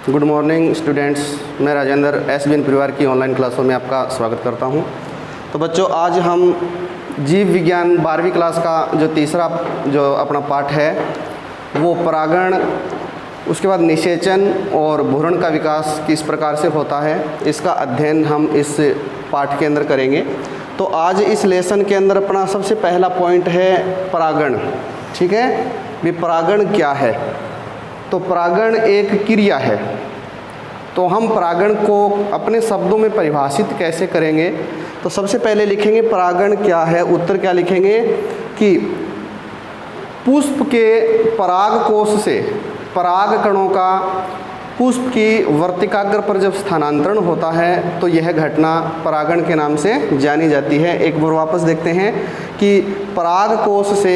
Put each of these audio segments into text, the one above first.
Good morning students, मैं Rajendra SBN परिवार की ऑनलाइन क्लासों में आपका स्वागत करता हूं। तो बच्चों, आज हम जीव विज्ञान 12वीं क्लास का जो तीसरा जो अपना पाठ है वो परागण, उसके बाद निषेचन और भ्रूण का विकास किस प्रकार से होता है इसका अध्ययन हम इस पाठ के अंदर करेंगे। तो आज इस लेसन के अंदर अपना सबसे पहला पॉइंट है परागण। ठीक है, ये परागण क्या है? तो परागण एक क्रिया है। तो हम परागण को अपने शब्दों में परिभाषित कैसे करेंगे? तो सबसे पहले लिखेंगे परागण क्या है। उत्तर क्या लिखेंगे कि पुष्प के पराग कोश से पराग कणों का पुष्प की वर्तिकाग्र पर जब स्थानांतरण होता है तो यह घटना परागण के नाम से जानी जाती है। एक बार वापस देखते हैं कि पराग कोश से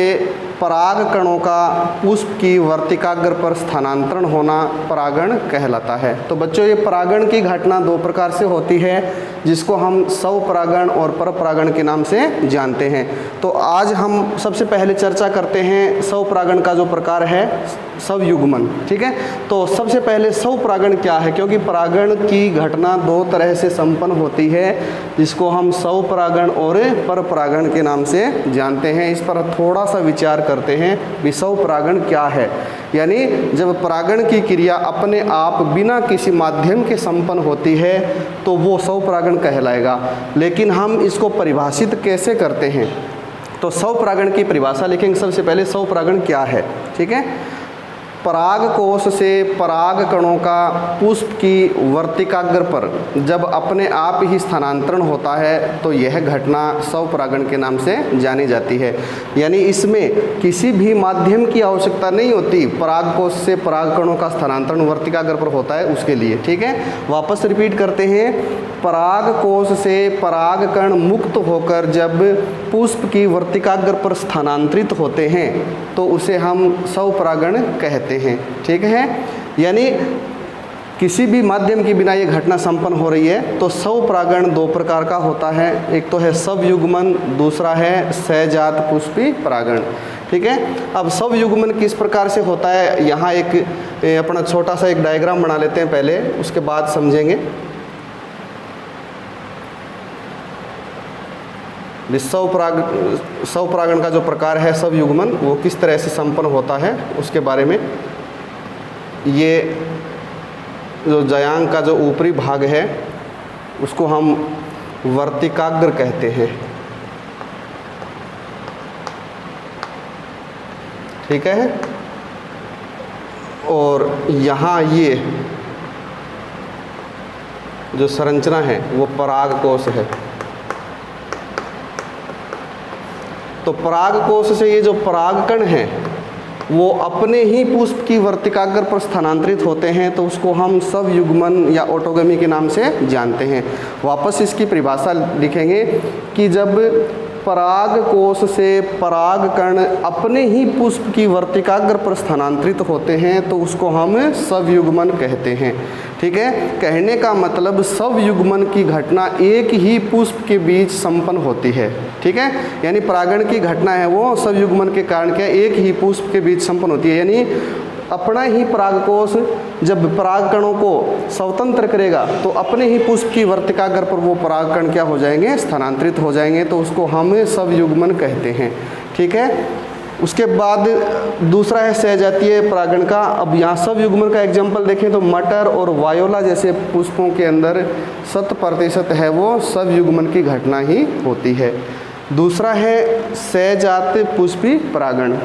पराग कणों का पुष्प की वर्तिकाग्र पर स्थानांतरण होना परागण कहलाता है। तो बच्चों, ये परागण की घटना दो प्रकार से होती है जिसको हम स्वपरागण और परपरागण के नाम से जानते हैं। तो आज हम सबसे पहले चर्चा करते हैं स्वपरागण का जो प्रकार है, स्वयुग्मन। ठीक है, तो सबसे पहले स्वपरागण क्या है, क्योंकि परागण की घटना दो तरह से संपन्न होती है जिसको हम स्वपरागण और परपरागण के नाम से जानते हैं। इस पर थोड़ा सा विचार करते हैं कि स्वपरागण क्या है। यानी जब परागण की क्रिया अपने आप बिना किसी माध्यम के संपन्न होती है तो वो स्वपरागण कहलाएगा। लेकिन हम इसको परिभाषित कैसे करते हैं? तो स्वपरागण की परिभाषा लिखेंगे। सबसे पहले स्वपरागण क्या है? ठीक है, पराग कोश से पराग कणों का पुष्प की वर्तिकाग्र पर जब अपने आप ही स्थानांतरण होता है तो यह घटना स्वपरागण के नाम से जानी जाती है। यानी इसमें किसी भी माध्यम की आवश्यकता नहीं होती, पराग कोश से पराग कणों का स्थानांतरण वर्तिकाग्र पर होता है उसके लिए। ठीक है, वापस रिपीट करते हैं। पराग कोश से पराग कण मुक्त होकर जब पुष्प की वर्तिकाग्र पर स्थानांतरित होते हैं तो उसे हम स्वपरागण कहते हैं। ठीक है, यानी किसी भी माध्यम के बिना ये घटना संपन्न हो रही है। तो स्वपरागण दो प्रकार का होता है, एक तो है स्वयुग्मन, दूसरा है सहजात पुष्पी परागण। ठीक है, अब स्वयुग्मन किस प्रकार से होता है, यहाँ एक अपना छोटा सा एक डायग्राम बना लेते हैं पहले, उसके बाद समझेंगे। स्वपरागण का जो प्रकार है स्वयुग्मन, वो किस तरह से संपन्न होता है उसके बारे में। ये जो जायांग का जो ऊपरी भाग है उसको हम वर्तिकाग्र कहते हैं। ठीक है, और यहाँ ये जो संरचना है वो पराग कोश है। तो पराग कोश से ये जो परागकण हैं वो अपने ही पुष्प की वर्तिकाग्र पर स्थानांतरित होते हैं, तो उसको हम स्वयुग्मन या ऑटोगमी के नाम से जानते हैं। वापस इसकी परिभाषा लिखेंगे कि जब पराग कोश से परागकण अपने ही पुष्प की वर्तिकाग्र पर स्थानांतरित होते हैं तो उसको हम स्वयुग्मन कहते हैं। ठीक है, कहने का मतलब स्वयुग्मन की घटना एक ही पुष्प के बीच संपन्न होती है। ठीक है, यानी परागण की घटना है वो स्वयुग्मन के कारण क्या एक ही पुष्प के बीच संपन्न होती है। यानी अपना ही परागकोश जब परागकणों को स्वतंत्र करेगा तो अपने ही पुष्प की वर्तिकाग्र पर वो परागकण क्या हो जाएंगे, स्थानांतरित हो जाएंगे, तो उसको हम स्वयुग्मन कहते हैं। ठीक है, उसके बाद दूसरा है सहजातीय परागण का। अब यहाँ स्वयुग्मन का एग्जाम्पल देखें तो मटर और वायोला जैसे पुष्पों के अंदर 100% है वो स्वयुग्मन की घटना ही होती है। दूसरा है सहजात पुष्पी परागण।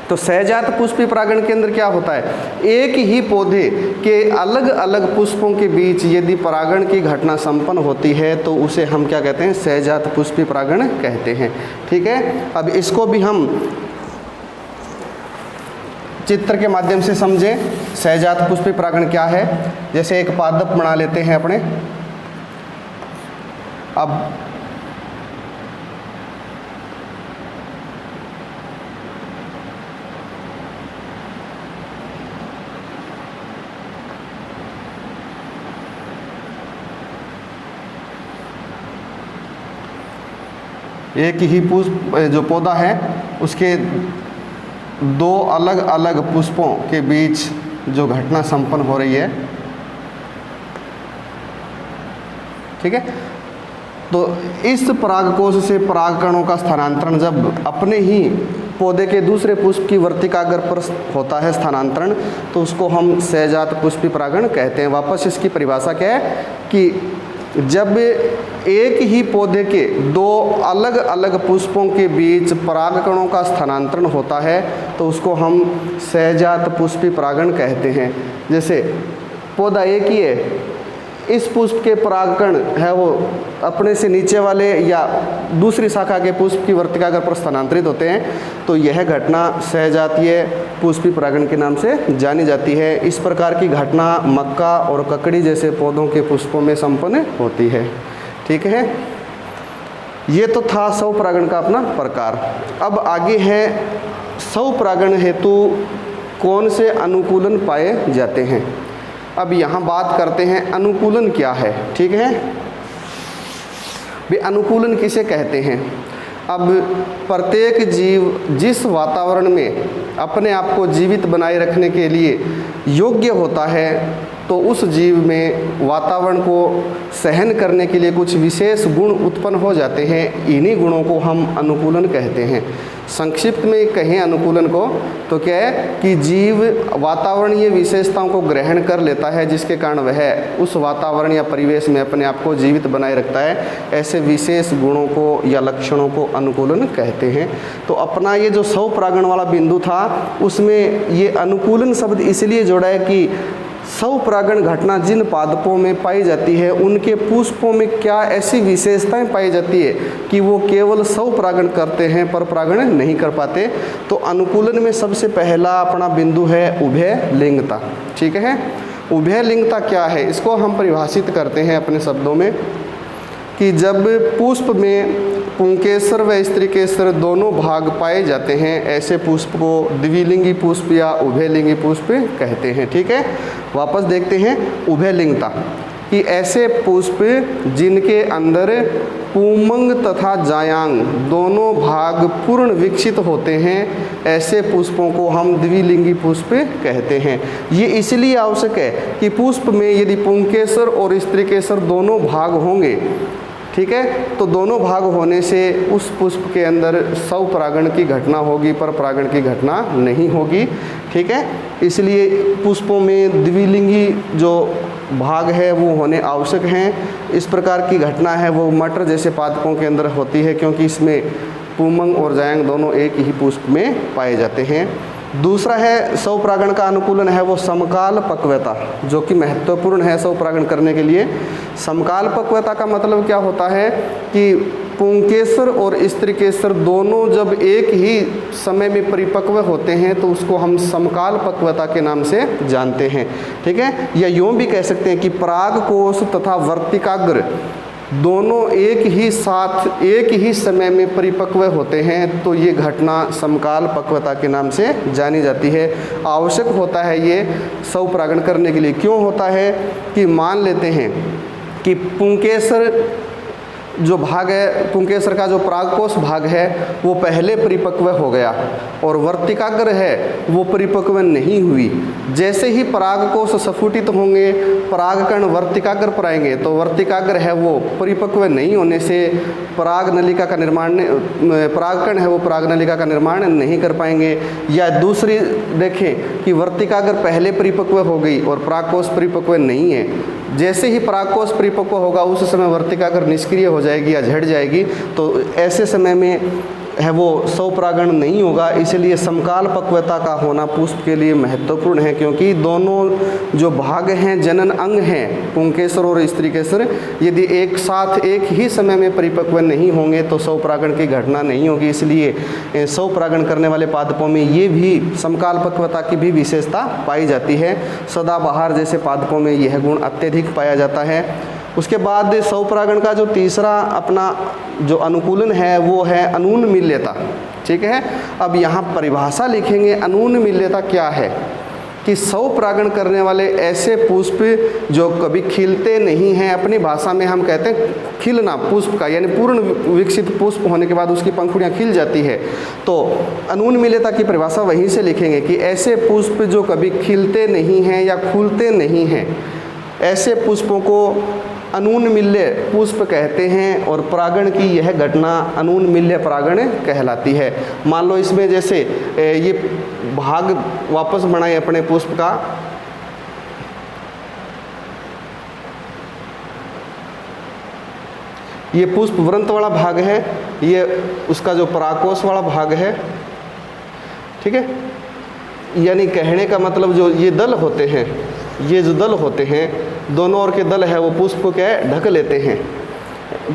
तो सहजात पुष्पी परागण के अंदर क्या होता है, एक ही पौधे के अलग अलग पुष्पों के बीच यदि परागण की घटना संपन्न होती है तो उसे हम क्या कहते हैं, सहजात पुष्पी परागण कहते हैं। ठीक है, अब इसको भी हम चित्र के माध्यम से समझें। सहजात पुष्पी परागण क्या है, जैसे एक पादप बना लेते हैं अपने। अब एक ही पुष्प जो पौधा है उसके दो अलग अलग पुष्पों के बीच जो घटना संपन्न हो रही है ठीक है। तो इस परागकोश से परागकणों का स्थानांतरण जब अपने ही पौधे के दूसरे पुष्प की वर्तिकाग्र पर होता है स्थानांतरण, तो उसको हम सहजात पुष्पी परागण कहते हैं। वापस इसकी परिभाषा क्या है कि जब एक ही पौधे के दो अलग अलग पुष्पों के बीच परागकणों का स्थानांतरण होता है तो उसको हम सहजात पुष्पी परागण कहते हैं। जैसे पौधा एक ही है, इस पुष्प के परागकण है वो अपने से नीचे वाले या दूसरी शाखा के पुष्प की वर्तिकाग्र पर स्थानांतरित होते हैं, तो यह घटना सहजातीय पुष्पी परागण के नाम से जानी जाती है। इस प्रकार की घटना मक्का और ककड़ी जैसे पौधों के पुष्पों में संपन्न होती है। ठीक है, ये तो था स्वपरागण का अपना प्रकार। अब आगे है स्वपरागण हेतु कौन से अनुकूलन पाए जाते हैं। अब यहाँ बात करते हैं अनुकूलन क्या है। ठीक है, वे अनुकूलन किसे कहते हैं। अब प्रत्येक जीव जिस वातावरण में अपने आप को जीवित बनाए रखने के लिए योग्य होता है, तो उस जीव में वातावरण को सहन करने के लिए कुछ विशेष गुण उत्पन्न हो जाते हैं। इन्हीं गुणों को हम अनुकूलन कहते हैं। संक्षिप्त में कहें अनुकूलन को तो क्या है कि जीव वातावरणीय विशेषताओं को ग्रहण कर लेता है, जिसके कारण वह उस वातावरण या परिवेश में अपने आप को जीवित बनाए रखता है। ऐसे विशेष गुणों को या लक्षणों को अनुकूलन कहते हैं। तो अपना ये जो स्वपरागण वाला बिंदु था, उसमें ये अनुकूलन शब्द इसलिए जोड़ा है कि स्वपरागण घटना जिन पादपों में पाई जाती है, उनके पुष्पों में क्या ऐसी विशेषताएं पाई जाती है कि वो केवल स्वपरागण करते हैं, पर परागण नहीं कर पाते। तो अनुकूलन में सबसे पहला अपना बिंदु है उभय लिंगता। ठीक है, उभय लिंगता क्या है, इसको हम परिभाषित करते हैं अपने शब्दों में कि जब पुष्प में पुंकेसर व स्त्रीकेसर दोनों भाग पाए जाते हैं, ऐसे पुष्प को द्विलिंगी पुष्प या उभयलिंगी पुष्प कहते हैं। ठीक है, वापस देखते हैं उभयलिंगता कि ऐसे पुष्प जिनके अंदर पुंमंग तथा जायांग दोनों भाग पूर्ण विकसित होते हैं, ऐसे पुष्पों को हम द्विलिंगी पुष्प कहते हैं। ये इसलिए आवश्यक है कि पुष्प में यदि पुंकेसर और स्त्रीकेसर दोनों भाग होंगे, ठीक है, तो दोनों भाग होने से उस पुष्प के अंदर स्वपरागण की घटना होगी, पर परागण की घटना नहीं होगी। ठीक है, इसलिए पुष्पों में द्विलिंगी जो भाग है वो होने आवश्यक हैं। इस प्रकार की घटना है वो मटर जैसे पादपों के अंदर होती है, क्योंकि इसमें पुंमंग और जायांग दोनों एक ही पुष्प में पाए जाते हैं। दूसरा है स्वपरागण का अनुकूलन है वो समकाल पक्वता, जो कि महत्वपूर्ण है स्वपरागण करने के लिए। समकाल पक्वता का मतलब क्या होता है कि पुंकेसर और स्त्रीकेसर दोनों जब एक ही समय में परिपक्व होते हैं, तो उसको हम समकाल पक्वता के नाम से जानते हैं। ठीक है, या यूँ भी कह सकते हैं कि परागकोश तथा वर्तिकाग्र दोनों एक ही साथ एक ही समय में परिपक्व होते हैं, तो ये घटना समकाल पक्वता के नाम से जानी जाती है। आवश्यक होता है ये स्वपरागण करने के लिए। क्यों होता है कि मान लेते हैं कि पुंकेसर जो भाग है, पुंकेसर का जो परागकोश भाग है वो पहले परिपक्व हो गया और वर्तिकाग्र है वो परिपक्व नहीं हुई। जैसे ही परागकोश स्फुटित होंगे, परागकण वर्तिकाग्र पर आएंगे, तो वर्तिकाग्र है वो परिपक्व नहीं होने से पराग नलिका का निर्माण, परागकण है वो पराग नलिका का निर्माण नहीं कर पाएंगे। या दूसरी देखें कि वर्तिकाग्र पहले परिपक्व हो गई और परागकोश परिपक्व नहीं है, जैसे ही परागकोश परिपक्व होगा उस समय वर्तिकाग्र निष्क्रिय हो जाएगी या झड़ जाएगी, तो ऐसे समय में है वो स्वपरागण नहीं होगा। इसलिए समकाल पक्वता का होना पुष्प के लिए महत्वपूर्ण है, क्योंकि दोनों जो भाग हैं, जनन अंग हैं पुंकेसर और स्त्रीकेसर, यदि एक साथ एक ही समय में परिपक्व नहीं होंगे तो स्वपरागण की घटना नहीं होगी। इसलिए स्वपरागण करने वाले पादपों में ये भी समकाल पक्वता की भी विशेषता पाई जाती है। सदाबहार जैसे पादपों में यह गुण अत्यधिक पाया जाता है। उसके बाद स्वपरागण का जो तीसरा अपना जो अनुकूलन है वो है अनूनमिल्यता। ठीक है, अब यहाँ परिभाषा लिखेंगे अनूनमिल्यता क्या है कि स्वपरागण करने वाले ऐसे पुष्प जो कभी खिलते नहीं हैं, अपनी भाषा में हम कहते हैं खिलना पुष्प का, यानी पूर्ण विकसित पुष्प होने के बाद उसकी पंखुड़ियाँ खिल जाती है। तो अनूनमिल्यता की परिभाषा वहीं से लिखेंगे कि ऐसे पुष्प जो कभी खिलते नहीं हैं या फूलते नहीं हैं, ऐसे पुष्पों को अनूनमिल्य पुष्प कहते हैं और परागण की यह घटना अनूनमिल्य परागण कहलाती है। मान लो इसमें जैसे ये भाग वापस बनाए अपने पुष्प का, ये पुष्प वृंत वाला भाग है, ये उसका जो परागकोश वाला भाग है, ठीक है। यानी कहने का मतलब जो ये दल होते हैं, ये जो दल होते हैं दोनों ओर के दल है वो पुष्प को क्या है ढक लेते हैं,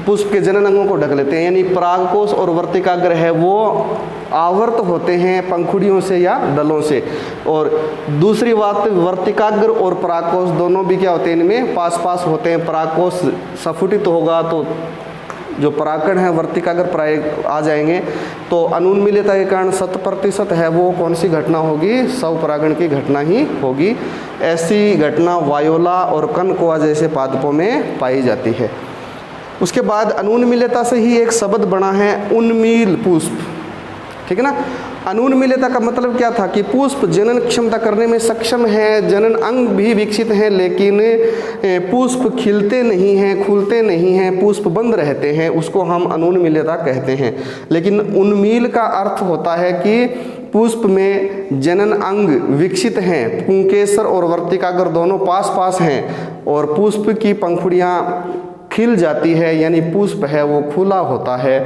पुष्प के जनन अंगों को ढक लेते हैं। यानी परागकोश और वर्तिकाग्र है वो आवर्त होते हैं पंखुड़ियों से या दलों से। और दूसरी बात, वर्तिकाग्र और परागकोश दोनों भी क्या होते हैं, इनमें पास पास होते हैं। परागकोश सफुटित होगा तो जो परागकण है वर्तिकाग्र प्राय आ जाएंगे। तो अनूनमिल्यता के कारण 100% है वो कौन सी घटना होगी, स्वपरागण की घटना ही होगी। ऐसी घटना वायोला और कनकोआ जैसे पादपों में पाई जाती है। उसके बाद अनूनमिल्यता से ही एक शब्द बना है उन्मील पुष्प, ठीक है ना। अनूनमिल्यता का मतलब क्या था कि पुष्प जनन क्षमता करने में सक्षम है, जनन अंग भी विकसित हैं, लेकिन पुष्प खिलते नहीं हैं, खुलते नहीं हैं, पुष्प बंद रहते हैं, उसको हम अनूनमिल्यता कहते हैं। लेकिन उन्मील का अर्थ होता है कि पुष्प में जनन अंग विकसित हैं, पुंकेसर और वर्तिकाग्र दोनों पास पास हैं और पुष्प की पंखुड़ियाँ खिल जाती है, यानी पुष्प है वो खुला होता है,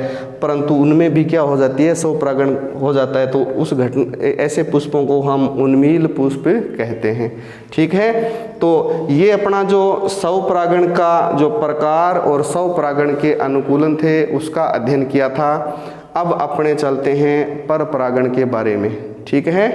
परंतु उनमें भी क्या हो जाती है, स्वपरागण हो जाता है। तो उस घटना ऐसे पुष्पों को हम उन्मील पुष्प कहते हैं, ठीक है। तो ये अपना जो स्वपरागण का जो प्रकार और स्वपरागण के अनुकूलन थे उसका अध्ययन किया था। अब अपने चलते हैं पर परागण के बारे में, ठीक है।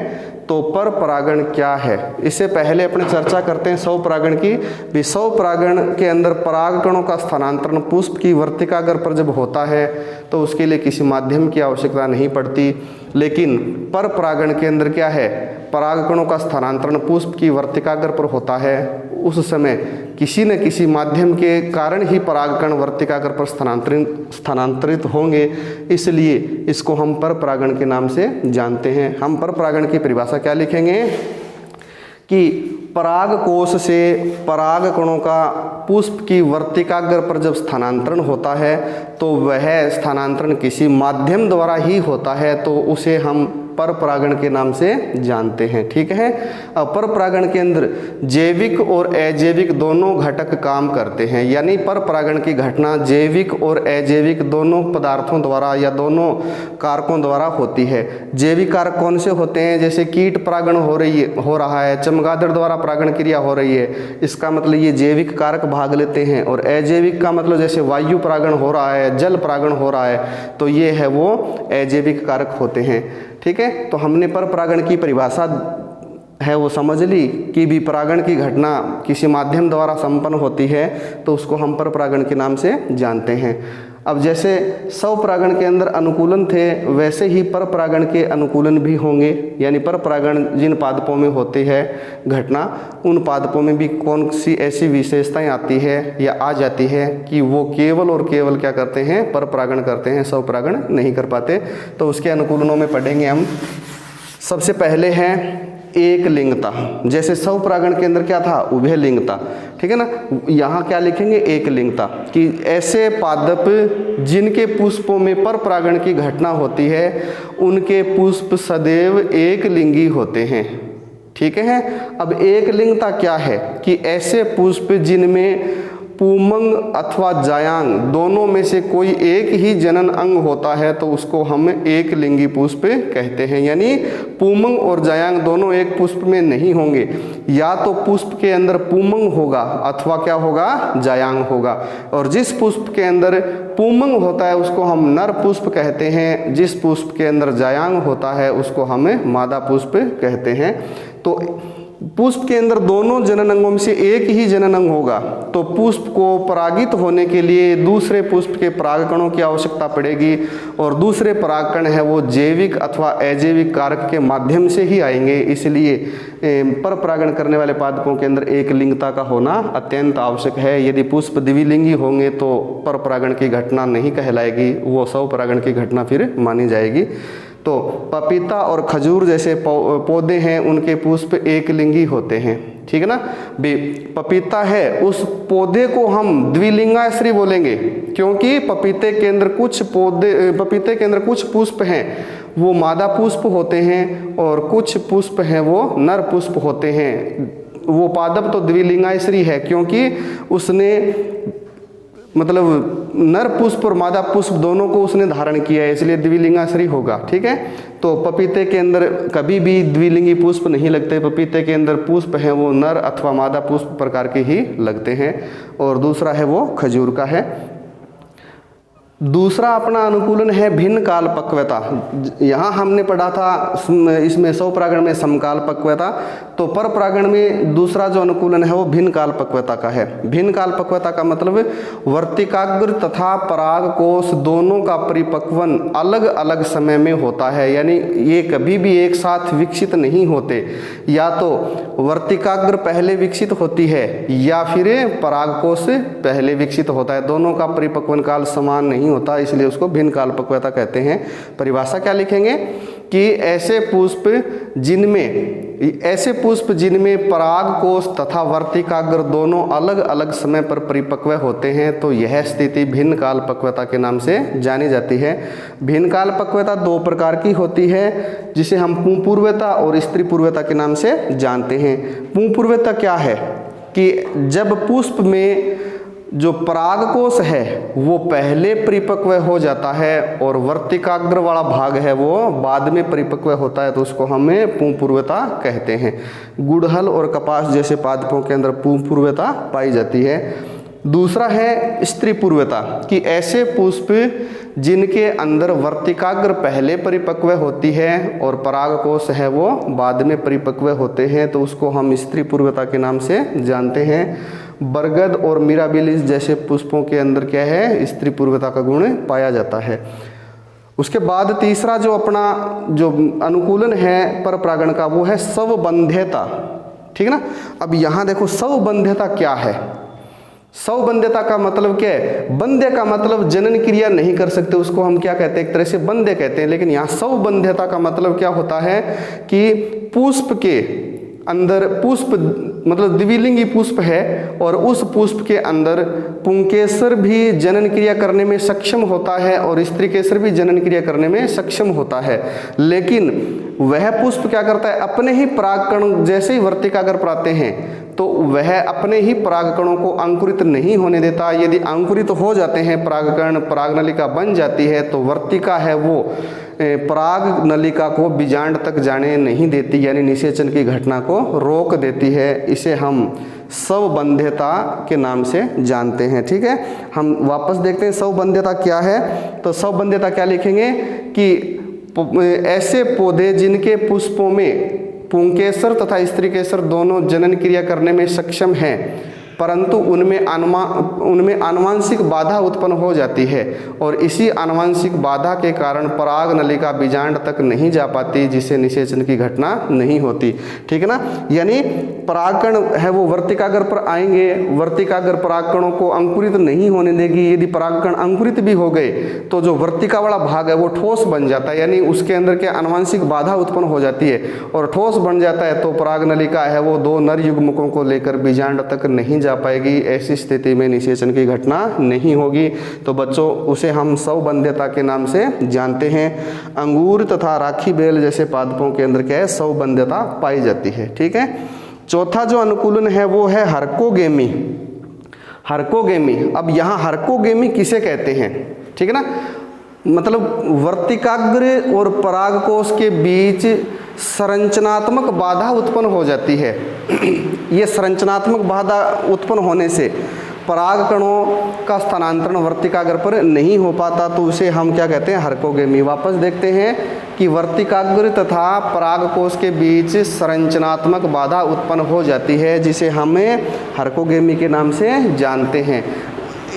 तो पर परागण क्या है, इससे पहले अपने चर्चा करते हैं स्वपरागण की। भी स्वपरागण के अंदर परागकणों का स्थानांतरण पुष्प की वर्तिकाग्र पर जब होता है तो उसके लिए किसी माध्यम की आवश्यकता नहीं पड़ती। लेकिन पर परागण के अंदर क्या है, परागकणों का स्थानांतरण पुष्प की वर्तिकाग्र पर होता है, उस समय किसी न किसी माध्यम के कारण ही परागकण वर्तिकाग्र पर स्थानांतरित होंगे, इसलिए इसको हम पर परागण के नाम से जानते हैं। हम पर परागण की परिभाषा क्या लिखेंगे कि परागकोश से परागकणों का पुष्प की वर्तिकाग्र पर जब स्थानांतरण होता है तो वह स्थानांतरण किसी माध्यम द्वारा ही होता है, तो उसे हम पर परागण के नाम से जानते हैं, ठीक है। अब पर परागण के अंदर जैविक और अजैविक दोनों घटक काम करते हैं, यानी पर परागण की घटना जैविक और अजैविक दोनों पदार्थों द्वारा या दोनों कारकों द्वारा होती है। जैविक कारक कौन से होते हैं, जैसे कीट परागण हो रहा है, चमगादड़ द्वारा परागण क्रिया हो रही है, इसका मतलब ये जैविक कारक भाग लेते हैं। और अजैविक का मतलब जैसे वायु परागण हो रहा है, जल परागण हो रहा है, तो ये है वो अजैविक कारक होते हैं, ठीक है। तो हमने पर परागण की परिभाषा है वो समझ ली कि भी परागण की घटना किसी माध्यम द्वारा संपन्न होती है तो उसको हम पर परागण के नाम से जानते हैं। अब जैसे स्वपरागण के अंदर अनुकूलन थे वैसे ही पर परागण के अनुकूलन भी होंगे, यानी पर परागण जिन पादपों में होती है घटना, उन पादपों में भी कौन सी ऐसी विशेषताएं आती है या आ जाती है कि वो केवल और केवल क्या करते हैं, पर परागण करते हैं, स्वपरागण नहीं कर पाते। तो उसके अनुकूलनों में पढ़ेंगे हम। सबसे पहले है एक लिंगता। जैसे स्वपरागण के अंदर क्या था, उभय लिंगता, ठीक है ना। यहाँ क्या लिखेंगे, एक लिंगता, कि ऐसे पादप जिनके पुष्पों में पर परागण की घटना होती है उनके पुष्प सदैव एक लिंगी होते हैं, ठीक है। अब एक लिंगता क्या है कि ऐसे पुष्प जिनमें पुमंग अथवा जायांग दोनों में से कोई एक ही जनन अंग होता है तो उसको हम एक लिंगी पुष्प कहते हैं। यानी पुमंग और जायांग दोनों एक पुष्प में नहीं होंगे, या तो पुष्प के अंदर पुमंग होगा अथवा क्या होगा, जायांग होगा। और जिस पुष्प के अंदर पुमंग होता है उसको हम नर पुष्प कहते हैं, जिस पुष्प के अंदर जायांग होता है उसको हम मादा पुष्प कहते हैं। तो पुष्प के अंदर दोनों जनन अंगों में से एक ही जनन अंग होगा तो पुष्प को परागित होने के लिए दूसरे पुष्प के परागकणों की आवश्यकता पड़ेगी, और दूसरे परागकण है वो जैविक अथवा अजैविक कारक के माध्यम से ही आएंगे। इसलिए पर परागण करने वाले पादपों के अंदर एक लिंगता का होना अत्यंत आवश्यक है। यदि पुष्प द्विलिंगी होंगे तो पर परागण की घटना नहीं कहलाएगी, वो स्वपरागण की घटना फिर मानी जाएगी। तो पपीता और खजूर जैसे पौधे हैं उनके पुष्प एक लिंगी होते हैं, ठीक है ना। पपीता है उस पौधे को हम द्विलिंगाश्री बोलेंगे, क्योंकि पपीते के अंदर कुछ पुष्प हैं वो मादा पुष्प होते हैं और कुछ पुष्प हैं वो नर पुष्प होते हैं। वो पादप तो द्विलिंगाश्री है क्योंकि उसने मतलब नर पुष्प और मादा पुष्प दोनों को उसने धारण किया है, इसलिए द्विलिंगाश्री होगा, ठीक है। तो पपीते के अंदर कभी भी द्विलिंगी पुष्प नहीं लगते, पपीते के अंदर पुष्प हैं वो नर अथवा मादा पुष्प प्रकार के ही लगते हैं। और दूसरा है वो खजूर का है। दूसरा अपना अनुकूलन है भिन्न काल पक्वता। यहाँ हमने पढ़ा था इसमें स्वपरागण में समकाल पक्वता, तो पर प्रागण में दूसरा जो अनुकूलन है वो भिन्न काल पक्वता का है। भिन्न काल पक्वता का मतलब वर्तिकाग्र तथा पराग कोष दोनों का परिपक्वन अलग अलग समय में होता है, यानी ये कभी भी एक साथ विकसित नहीं होते। या तो वर्तिकाग्र पहले विकसित होती है या फिर पराग कोष पहले विकसित होता है, दोनों का परिपक्वन काल समान नहीं होता, इसलिए उसको भिन्न काल पक्वता कहते हैं। परिभाषा क्या लिखेंगे कि ऐसे पुष्प जिनमें पराग कोष तथा वर्तिकाग्र दोनों अलग अलग समय पर परिपक्व होते हैं, तो यह स्थिति भिन्न काल पक्वता के नाम से जानी जाती है। भिन्न काल पक्वता दो प्रकार की होती है, जिसे हम पुंपूर्वता और स्त्री पूर्वता के नाम से जानते हैं। पुंपूर्वता क्या है कि जब पुष्प में जो पराग कोष है वो पहले परिपक्व हो जाता है और वर्तिकाग्र वाला भाग है वो बाद में परिपक्व होता है, तो उसको हमें पुंपूर्वता कहते हैं। गुड़हल और कपास जैसे पादपों के अंदर पुंपूर्वता पाई जाती है। दूसरा है स्त्री पूर्वता कि ऐसे पुष्प जिनके अंदर वर्तिकाग्र पहले परिपक्व होती है और पराग कोष है वो बाद में परिपक्व होते हैं, तो उसको हम स्त्री पूर्वता के नाम से जानते हैं। बरगद और मिराबिलिस जैसे पुष्पों के अंदर क्या है, स्त्री पूर्वता का गुण पाया जाता है। उसके बाद तीसरा जो अपना जो अनुकूलन है पर प्रागण का वो है स्वबंध्यता, ठीक है ना। अब यहाँ देखो स्वबंध्यता क्या है। स्वबंध्यता का मतलब क्या है? बंध्य का मतलब जनन क्रिया नहीं कर सकते, उसको हम क्या कहते हैं, एक तरह से बंध्य कहते हैं। लेकिन यहाँ स्वबंध्यता का मतलब क्या होता है कि पुष्प के अंदर पुष्प मतलब द्विलिंगी पुष्प है और उस पुष्प के अंदर पुंकेसर भी जनन क्रिया करने में सक्षम होता है और स्त्रीकेसर भी जनन क्रिया करने में सक्षम होता है, लेकिन वह पुष्प क्या करता है, अपने ही परागकण जैसे ही वर्तिकाग्र प्राप्त हैं तो वह अपने ही परागकणों को अंकुरित नहीं होने देता। यदि अंकुरित हो जाते हैं परागकण, परागनलिका बन जाती है, तो वर्तिका है वो पराग नलिका को बीजांड तक जाने नहीं देती, यानी निषेचन की घटना को रोक देती है। इसे हम स्वबंध्यता के नाम से जानते हैं, ठीक है। हम वापस देखते हैं स्वबंध्यता क्या है। तो स्वबंध्यता क्या लिखेंगे कि ऐसे पौधे जिनके पुष्पों में पुंकेसर तथा स्त्रीकेसर दोनों जनन क्रिया करने में सक्षम हैं, परंतु उनमें आनुवांशिक बाधा उत्पन्न हो जाती है और इसी आनुवांशिक बाधा के कारण पराग नलिका बीजांड तक नहीं जा पाती, जिससे निषेचन की घटना नहीं होती, ठीक है ना। यानी परागकण है वो वर्तिकाग्र पर आएंगे, वर्तिकाग्र परागकणों को अंकुरित नहीं होने देगी। यदि परागकण अंकुरित भी हो गए तो जो वर्तिका वाला भाग है वो ठोस बन जाता है, यानी उसके अंदर के आनुवांशिक बाधा उत्पन्न हो जाती है और ठोस बन जाता है, तो पराग नलिका है वो दो नर युग्मकों को लेकर बीजांड तक नहीं जा पाएगी। ऐसी स्थिति में निषेचन की घटना नहीं होगी। तो बच्चों उसे हम स्वबंध्यता के नाम से जानते हैं। अंगूर तथा राखी बेल जैसे पादपों के अंदर क्या है, स्वबंध्यता पाई जाती है, ठीक है। चौथा जो अनुकूलन है वो है हरकोगेमी। हरकोगेमी, अब यहाँ हरकोगेमी किसे कहते हैं, ठीक है ना, मतलब वर्तिकाग्र और परागकोश के बीच संरचनात्मक बाधा उत्पन्न हो जाती है। ये संरचनात्मक बाधा उत्पन्न होने से परागकणों का स्थानांतरण वर्तिकाग्र पर नहीं हो पाता, तो उसे हम क्या कहते हैं, हरकोगेमी। वापस देखते हैं कि वर्तिकाग्र तथा परागकोश के बीच संरचनात्मक बाधा उत्पन्न हो जाती है, जिसे हमें हरकोगेमी के नाम से जानते हैं।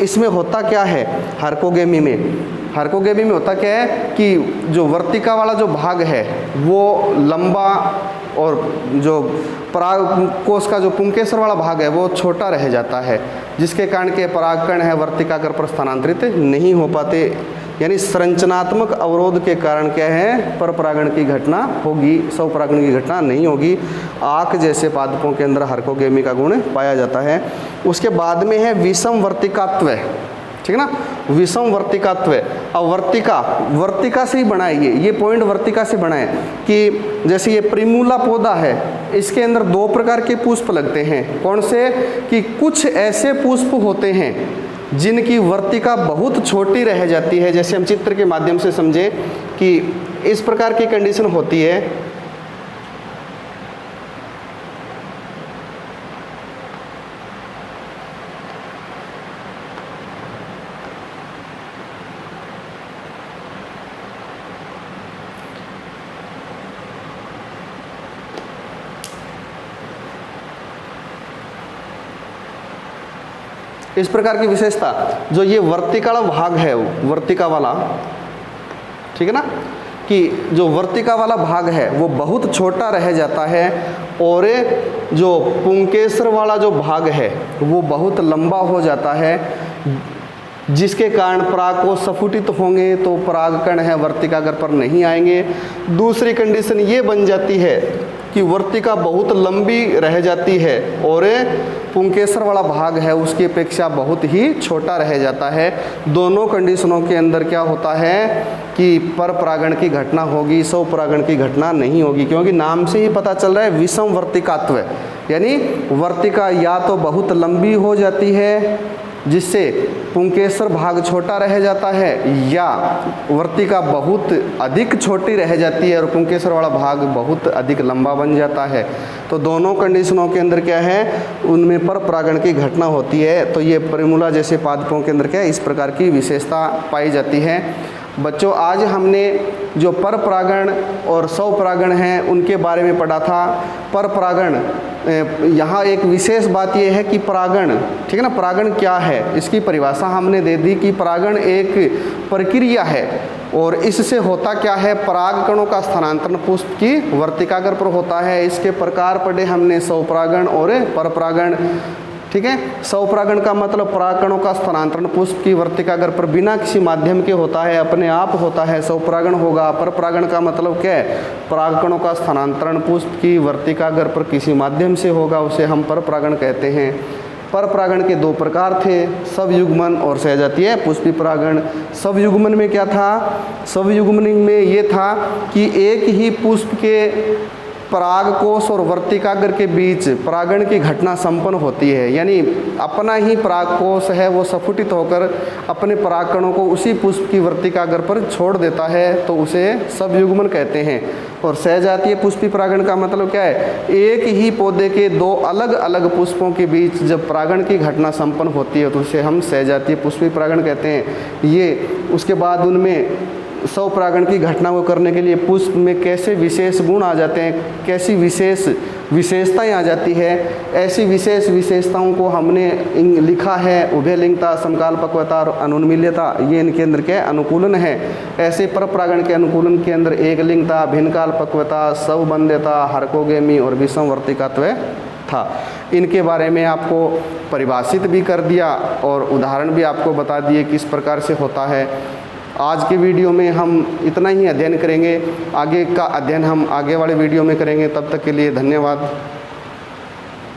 इसमें होता क्या है, हरकोगेमी में होता क्या है कि जो वर्तिका वाला जो भाग है वो लंबा और जो परागकोश का जो पुंकेसर वाला भाग है वो छोटा रह जाता है, जिसके कारण के परागकण है वर्तिकाग्र पर स्थानांतरित नहीं हो पाते। यानी संरचनात्मक अवरोध के कारण क्या है, परपरागण की घटना होगी, स्वपरागण की घटना नहीं होगी। आक जैसे पादपों के अंदर हर्कोगेमी का गुण पाया जाता है। उसके बाद में है विषम वर्तिकात्व, ठीक है ना, विषम वर्तिकात्व। अब वर्तिका से ही बनाए, ये पॉइंट वर्तिका से बनाए कि जैसे ये प्रिमूला पौधा है, इसके अंदर दो प्रकार के पुष्प लगते हैं। कौन से, कि कुछ ऐसे पुष्प होते हैं जिनकी वर्तिका बहुत छोटी रह जाती है। जैसे हम चित्र के माध्यम से समझें कि इस प्रकार की कंडीशन होती है, इस प्रकार की विशेषता, जो ये वर्तिका भाग है, वर्तिका वाला, ठीक है ना, कि जो वर्तिका वाला भाग है वो बहुत छोटा रह जाता है और जो पुंकेसर वाला जो भाग है वो बहुत लंबा हो जाता है, जिसके कारण पराग को सफुटित होंगे तो परागकण है वर्तिकाग्र पर नहीं आएंगे। दूसरी कंडीशन ये बन जाती है कि वर्तिका बहुत लंबी रह जाती है और पुंकेसर वाला भाग है उसकी अपेक्षा बहुत ही छोटा रह जाता है। दोनों कंडीशनों के अंदर क्या होता है कि परपरागण की घटना होगी, स्वपरागण की घटना नहीं होगी, क्योंकि नाम से ही पता चल रहा है विषम वर्तिकात्व, यानी वर्तिका या तो बहुत लंबी हो जाती है जिससे पुंकेसर भाग छोटा रह जाता है, या वर्तिका बहुत अधिक छोटी रह जाती है और पुंकेसर वाला भाग बहुत अधिक लंबा बन जाता है। तो दोनों कंडीशनों के अंदर क्या है, उनमें परपरागण की घटना होती है। तो ये प्रिमूला जैसे पादपों के अंदर क्या है, इस प्रकार की विशेषता पाई जाती है। बच्चों, आज हमने जो परपरागण और स्वपरागण हैं उनके बारे में पढ़ा था। परपरागण, यहाँ एक विशेष बात यह है कि परागण, ठीक है ना, परागण क्या है इसकी परिभाषा हमने दे दी कि परागण एक प्रक्रिया है और इससे होता क्या है, परागकणों का स्थानांतरण पुष्प की वर्तिकाग्र पर होता है। इसके प्रकार पढ़े हमने स्वपरागण और परपरागण, ठीक है। स्वपरागण का मतलब परागकणों का स्थानांतरण पुष्प की वर्तिकाग्र पर बिना किसी माध्यम के होता है, अपने आप होता है, स्वपरागण होगा। परपरागण का मतलब क्या है, परागकणों का स्थानांतरण पुष्प की वर्तिकाग्र पर किसी माध्यम से होगा, उसे हम परपरागण कहते हैं। परपरागण के दो प्रकार थे, स्वयुग्मन और सहजातीय पुष्पी परागण। स्वयुग्मन में क्या था, स्वयुग्मन में ये था कि एक ही पुष्प के परागकोश और वर्तिकाग्र के बीच परागण की घटना संपन्न होती है, यानी अपना ही परागकोश है वो सफुटित होकर अपने परागकणों को उसी पुष्प की वर्तिकाग्र पर छोड़ देता है, तो उसे स्वयुग्मन कहते हैं। और सहजातीय पुष्पी परागण का मतलब क्या है, एक ही पौधे के दो अलग अलग पुष्पों के बीच जब परागण की घटना संपन्न होती है तो उसे हम सहजातीय पुष्पी परागण कहते हैं। ये उसके बाद उनमें स्वपरागण की घटना को करने के लिए पुष्प में कैसे विशेष गुण आ जाते हैं, कैसी विशेषताएं आ जाती है, ऐसी विशेष विशेषताओं को हमने लिखा है। उभयलिंगता, समकालपक्वता और अनुन्मील्यता, ये इनके अंदर के अनुकूलन है। ऐसे परपरागण के अनुकूलन के अंदर एक लिंगता, भिन्नकालपक्वता, स्वबंध्यता, हर्कोगेमी और विषम वर्तिकात्व था। इनके बारे में आपको परिभाषित भी कर दिया और उदाहरण भी आपको बता दिए किस प्रकार से होता है। आज के वीडियो में हम इतना ही अध्ययन करेंगे, आगे का अध्ययन हम आगे वाले वीडियो में करेंगे। तब तक के लिए धन्यवाद।